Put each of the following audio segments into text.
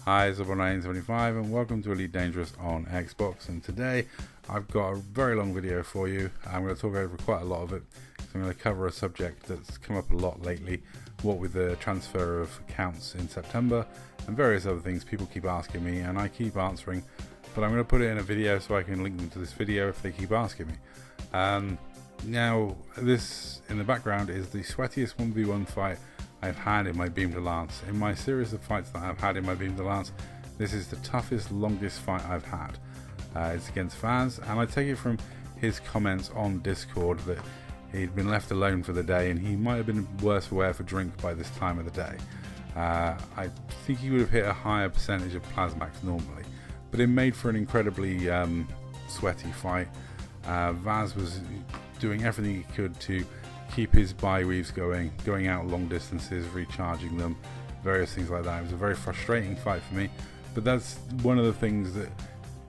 Hi, it's 975 and welcome to Elite Dangerous on Xbox, and today I've got a very long video for you. I'm going to talk over quite a lot of it, so I'm going to cover a subject that's come up a lot lately, what with the transfer of accounts in September and various other things people keep asking me and I keep answering, but I'm going to put it in a video so I can link them to this video if they keep asking me. Now this in the background is the sweatiest 1v1 fight I've had in my Beam to Lance. In my series of fights that I've had in my Beam to Lance, this is the toughest, longest fight I've had. It's against Vaz, and I take it from his comments on Discord that he'd been left alone for the day and he might have been worse for wear for drink by this time of the day. I think he would have hit a higher percentage of Plasmax normally, but it made for an incredibly sweaty fight. Vaz was doing everything he could to keep his buy weaves going out long distances, recharging them, various things like that. It was a very frustrating fight for me, but that's one of the things that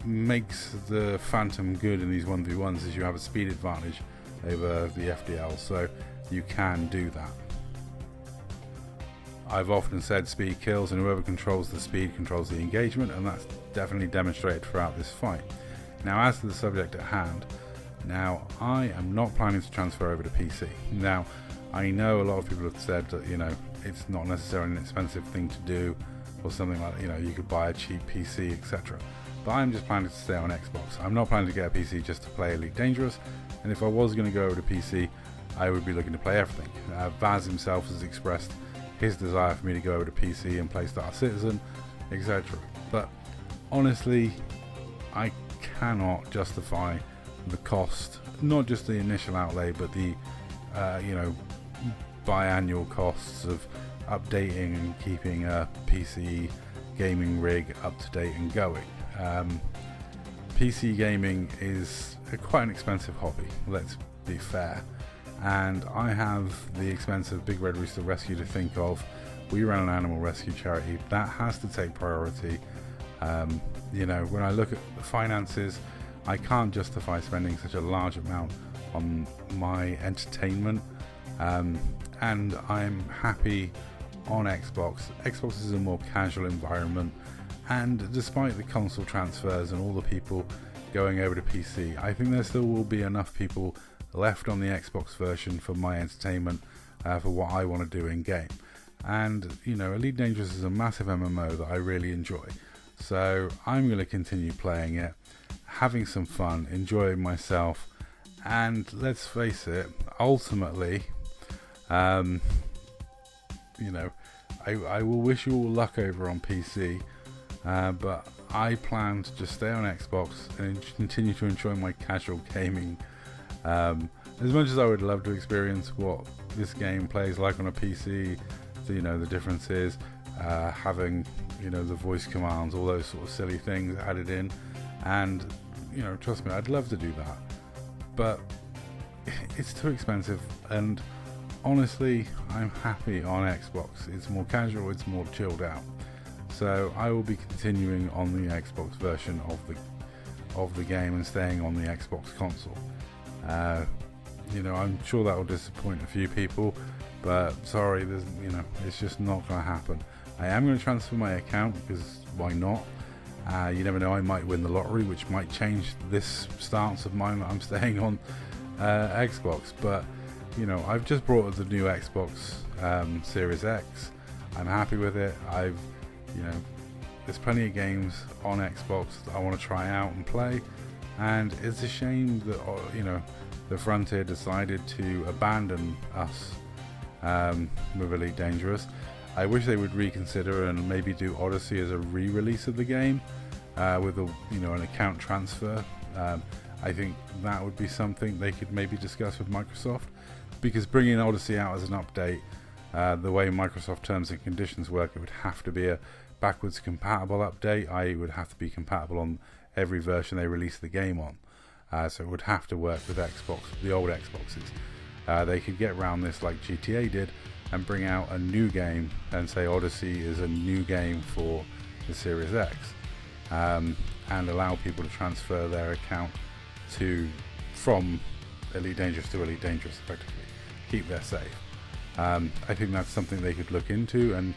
makes the Phantom good in these 1v1s is you have a speed advantage over the FDL, so you can do that. I've often said speed kills, and whoever controls the speed controls the engagement, and that's definitely demonstrated throughout this fight. Now, as to the subject at hand, now, I am not planning to transfer over to PC. Now, I know a lot of people have said that, it's not necessarily an expensive thing to do or something like that, you could buy a cheap PC, etc. But I'm just planning to stay on Xbox. I'm not planning to get a PC just to play Elite Dangerous, and if I was going to go over to PC, I would be looking to play everything. Vaz himself has expressed his desire for me to go over to PC and play Star Citizen, etc. But honestly, I cannot justify the cost, not just the initial outlay, but the biannual costs of updating and keeping a PC gaming rig up to date and going. PC gaming is quite an expensive hobby, let's be fair, and I have the expense of Big Red Rooster Rescue to think of. We run an animal rescue charity that has to take priority. When I look at the finances, I can't justify spending such a large amount on my entertainment, and I'm happy on Xbox. Xbox is a more casual environment, and despite the console transfers and all the people going over to PC, I think there still will be enough people left on the Xbox version for my entertainment, for what I want to do in game. And Elite Dangerous is a massive MMO that I really enjoy, so I'm going to continue playing it, having some fun, enjoying myself, and let's face it, ultimately, I will wish you all luck over on PC, but I plan to just stay on Xbox and continue to enjoy my casual gaming. As much as I would love to experience what this game plays like on a PC, the difference is having the voice commands, all those sort of silly things added in, and trust me, I'd love to do that, but it's too expensive, and honestly, I'm happy on Xbox. It's more casual, it's more chilled out, so I will be continuing on the Xbox version of the game and staying on the Xbox console. I'm sure that will disappoint a few people, but sorry, it's just not going to happen. I am going to transfer my account because why not? You never know, I might win the lottery, which might change this stance of mine that I'm staying on Xbox. But I've just brought the new Xbox Series X. I'm happy with it. There's plenty of games on Xbox that I want to try out and play, and it's a shame that the Frontier decided to abandon us with Elite Dangerous. I wish they would reconsider and maybe do Odyssey as a re-release of the game with an account transfer. I think that would be something they could maybe discuss with Microsoft, because bringing Odyssey out as an update, the way Microsoft terms and conditions work, it would have to be a backwards compatible update, i.e. it would have to be compatible on every version they release the game on. So it would have to work with Xbox, the old Xboxes. They could get around this like GTA did and bring out a new game and say Odyssey is a new game for the Series X, and allow people to transfer their account from Elite Dangerous to Elite Dangerous effectively, keep their save. I think that's something they could look into and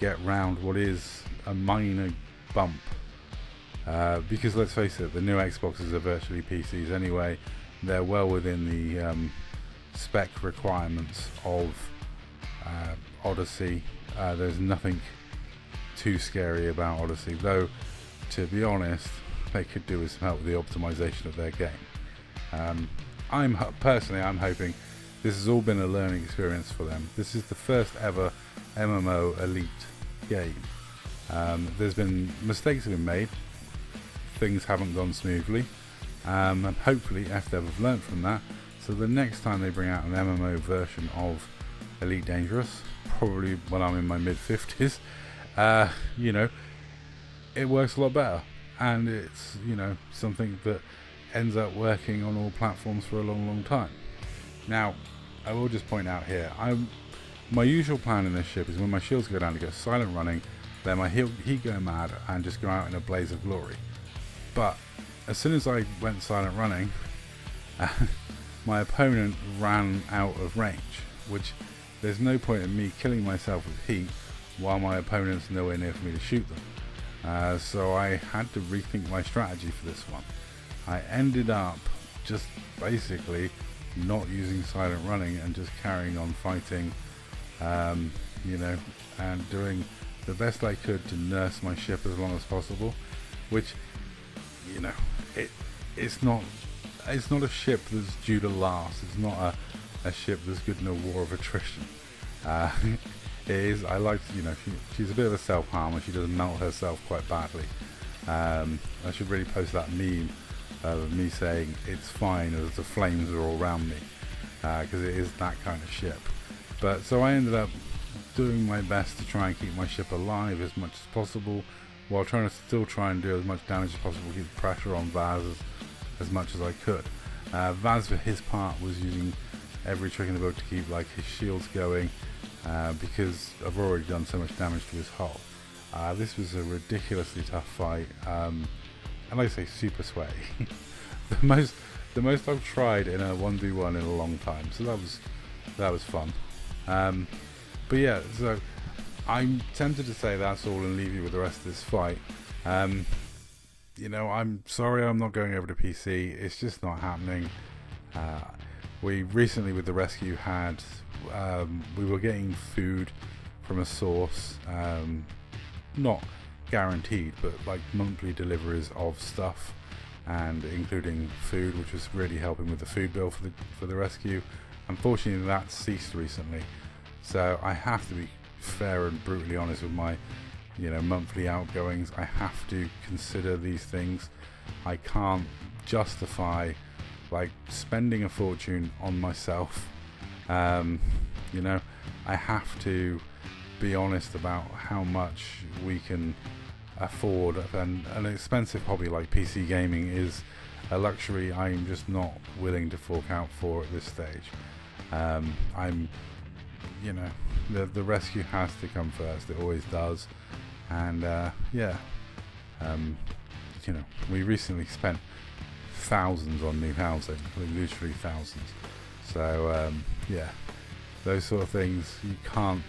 get round what is a minor bump. Because let's face it, the new Xboxes are virtually PCs anyway. They're well within the spec requirements of Odyssey. There's nothing too scary about Odyssey, though to be honest, they could do with some help with the optimization of their game. I'm hoping this has all been a learning experience for them. This is the first ever MMO Elite game. There's been mistakes have been made, things haven't gone smoothly, and hopefully FDev have learnt from that, so the next time they bring out an MMO version of Elite Dangerous, probably when I'm in my mid-50s, it works a lot better, and it's something that ends up working on all platforms for a long time. Now I will just point out here, my usual plan in this ship is when my shields go down to go silent running, then my heat go mad and just go out in a blaze of glory. But as soon as I went silent running, my opponent ran out of range, which there's no point in me killing myself with heat while my opponent's nowhere near for me to shoot them. So I had to rethink my strategy for this one. I ended up just basically not using silent running and just carrying on fighting, and doing the best I could to nurse my ship as long as possible, which it's not a ship that's due to last. It's not a ship that's good in a war of attrition. It is. I like she's a bit of a self-harmer. She does melt herself quite badly. I should really post that meme of me saying it's fine as the flames are all around me, because it is that kind of ship. But so I ended up doing my best to try and keep my ship alive as much as possible, while trying to still try and do as much damage as possible, keep the pressure on Vaz as much as I could. Vaz, for his part, was using every trick in the book to keep his shields going, because I've already done so much damage to his hull. This was a ridiculously tough fight, and like I say, super sweaty. the most I've tried in a 1v1 in a long time, so that was fun. But yeah, so I'm tempted to say that's all and leave you with the rest of this fight. I'm sorry I'm not going over to PC. It's just not happening. We recently with the rescue had we were getting food from a source, not guaranteed, but monthly deliveries of stuff, and including food, which was really helping with the food bill for the rescue. Unfortunately, that ceased recently, so I have to be fair and brutally honest with my monthly outgoings. I have to consider these things. I can't justify spending a fortune on myself. I have to be honest about how much we can afford, and an expensive hobby like PC gaming is a luxury I'm just not willing to fork out for at this stage. The rescue has to come first. It always does. And we recently spent thousands on new housing, literally thousands. So those sort of things you can't.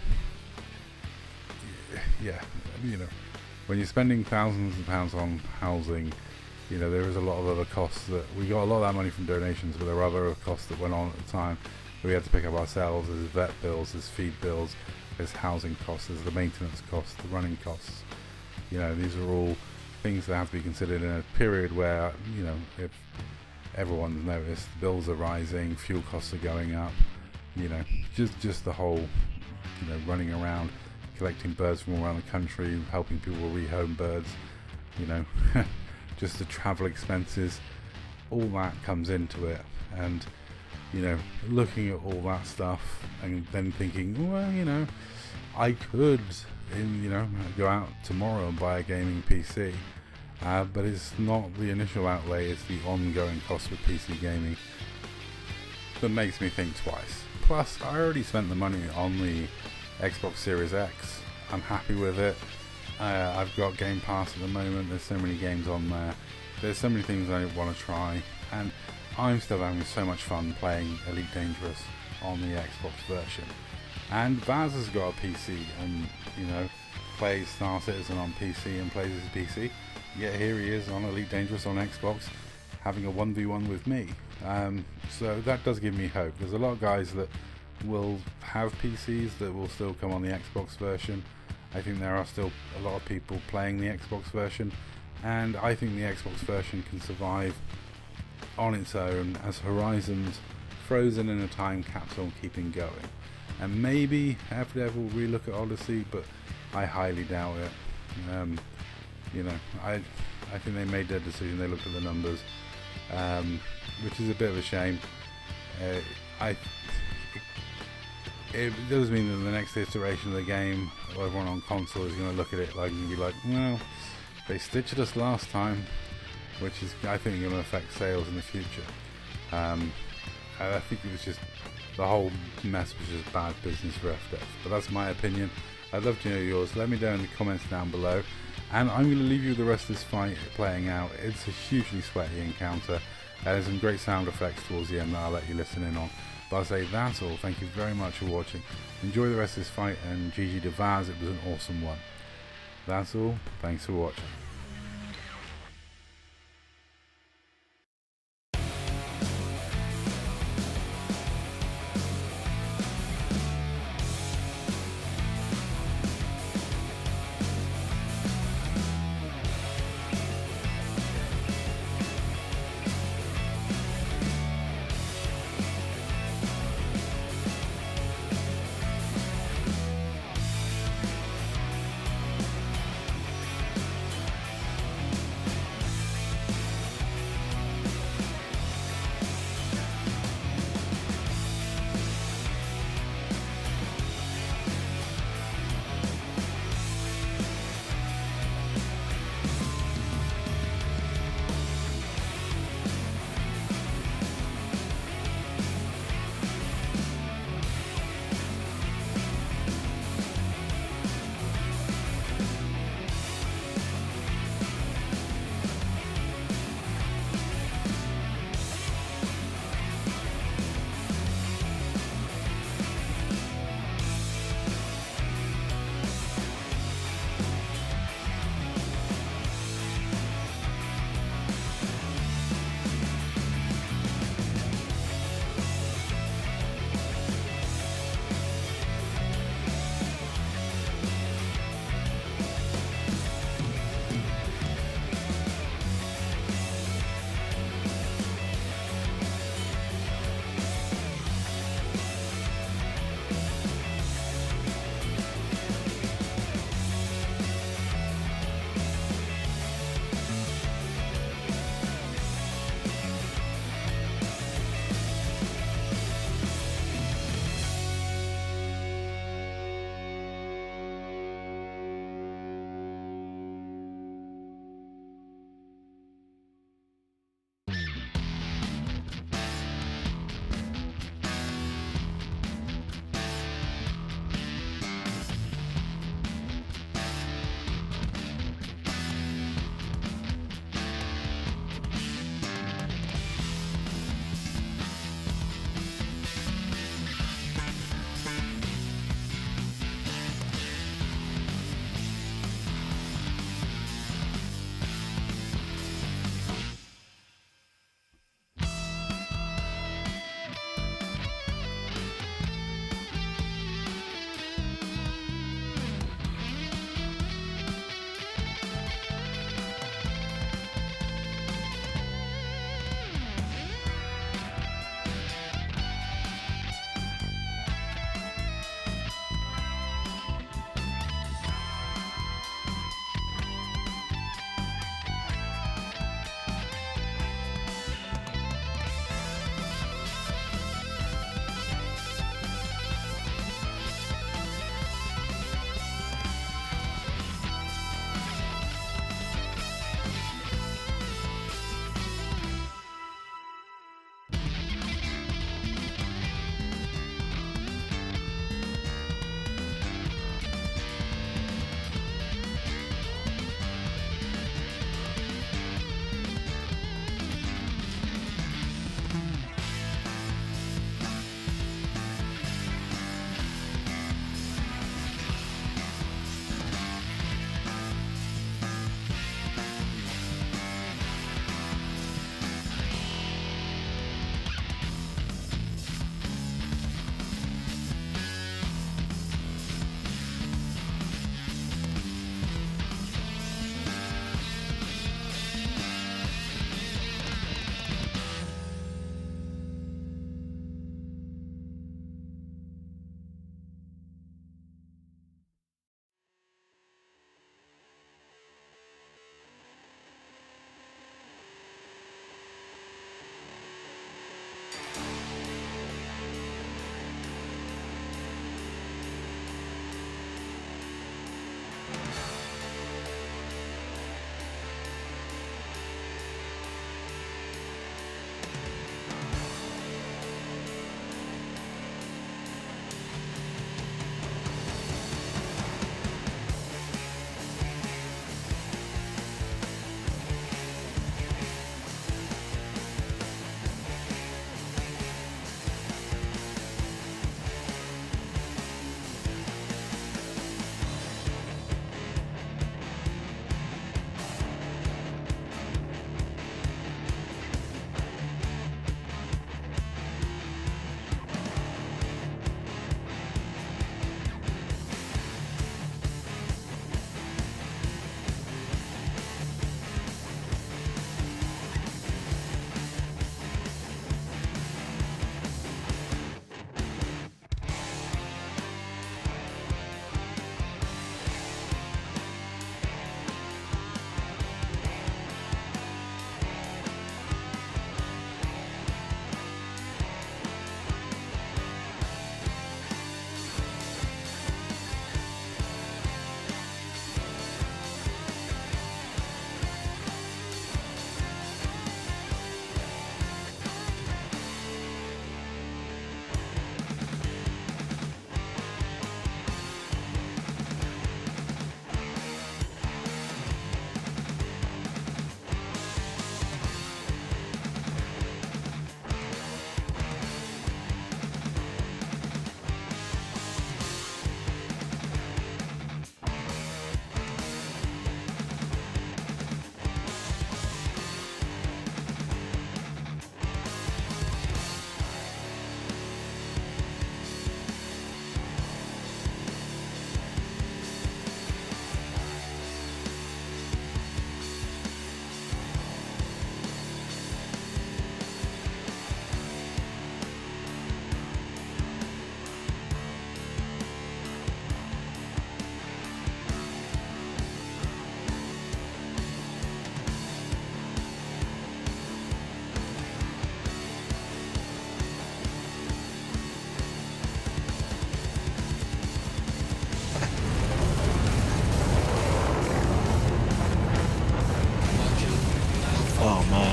When you're spending thousands of pounds on housing, there is a lot of other costs that we got a lot of that money from donations, but there were other costs that went on at the time that we had to pick up ourselves. There's vet bills, there's feed bills, there's housing costs, there's the maintenance costs, the running costs. These are all things that have to be considered in a period where, if everyone's noticed, bills are rising, fuel costs are going up, just the whole, running around, collecting birds from all around the country, helping people rehome birds, just the travel expenses, all that comes into it. And looking at all that stuff and then thinking, well, I could go out tomorrow and buy a gaming PC, but it's not the initial outlay, it's the ongoing cost with PC gaming that makes me think twice. Plus, I already spent the money on the Xbox Series X. I'm happy with it. I've got Game Pass at the moment. There's so many games on there. There's so many things I want to try, and I'm still having so much fun playing Elite Dangerous on the Xbox version. And Vaz has got a PC, and plays Star Citizen on PC and plays his PC. Yet here he is on Elite Dangerous on Xbox, having a 1v1 with me. So that does give me hope. There's a lot of guys that will have PCs that will still come on the Xbox version. I think there are still a lot of people playing the Xbox version, and I think the Xbox version can survive on its own as Horizon's frozen in a time capsule keeping going. And maybe after that we'll relook at Odyssey, but I highly doubt it. I think they made their decision. They looked at the numbers, which is a bit of a shame. It does mean that the next iteration of the game, everyone on console is going to look at it and be like, well, they stitched us last time, which is, I think, going to affect sales in the future. I think it was just, the whole mess was just bad business for FDev. But that's my opinion. I'd love to know yours. Let me know in the comments down below. And I'm going to leave you with the rest of this fight playing out. It's a hugely sweaty encounter. There's some great sound effects towards the end that I'll let you listen in on. But I'll say that's all. Thank you very much for watching. Enjoy the rest of this fight, and GG to Vaz. It was an awesome one. That's all. Thanks for watching.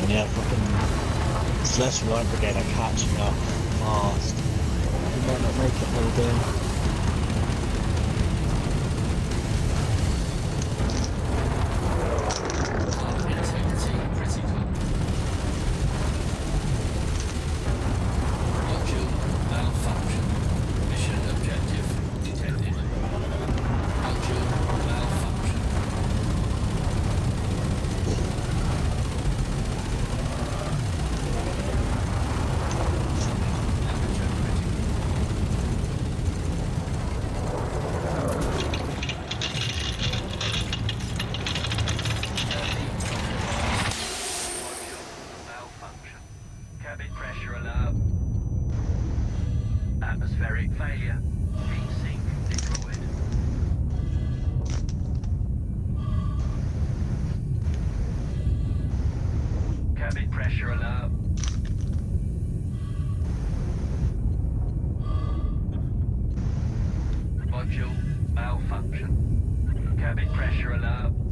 man, yeah, fucking Celestial Light Brigade are catching up fast. We might not make it another day. Atmospheric failure. Heat sink destroyed. Cabin pressure alert. Module malfunction. Cabin pressure alert.